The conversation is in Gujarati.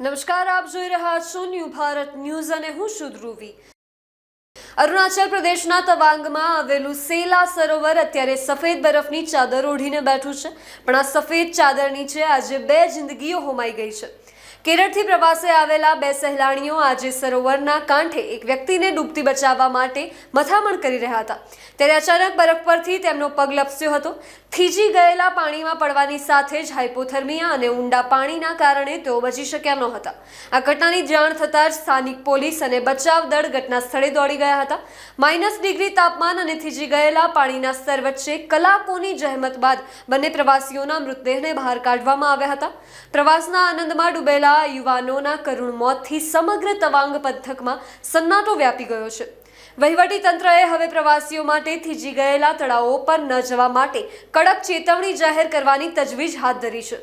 નમસ્કાર, આપ જોઈ રહ્યા છો ન્યૂ ભારત ન્યૂઝ અને હું છું ધ્રુવી। અરુણાચલ પ્રદેશના તવાંગમાં આવેલું સેલા સરોવર અત્યારે સફેદ બરફની ચાદર ઓઢીને બેઠું છે, પણ આ સફેદ ચાદર નીચે આજે બે જિંદગીઓ હોમાઈ ગઈ છે। કેરળથી પ્રવાસે આવેલા બે સહેલાણીઓ આજે સરોવરના કાંઠે એક વ્યક્તિને ડૂબતી બચાવવા માટે મથામણ કરી રહ્યા હતા, ત્યારે અચાનક બરફ પરથી તેમનો પગ લપસ્યો હતો। થીજી ગયેલા પાણીમાં પડવાની સાથે જ હાઇપોથર્મિયા અને ઊંડા પાણીના કારણે તેઓ બચી શક્યા નહોતા। આ ઘટનાની જાણ થતાં જ સ્થાનિક પોલીસ અને બચાવ દળ ઘટના સ્થળે દોડી ગયા હતા। -ડિગ્રી તાપમાન અને થીજી ગયેલા પાણીના સ્તર વચ્ચે કલાકોની જહેમત બાદ બંને પ્રવાસીઓના મૃતદેહને બહાર કાઢવામાં આવ્યા હતા। પ્રવાસના આનંદમાં ડૂબેલા યુવાનોના કરુણ મોતથી સમગ્ર તવાંગ પંથકમાં સન્નાટો વ્યાપી ગયો છે। વહીવટી તંત્રએ હવે પ્રવાસીઓ માટે થીજી ગયેલા તળાવો પર ન જવા માટે કડક ચેતવણી જાહેર કરવાની તજવીજ હાથ ધરી છે।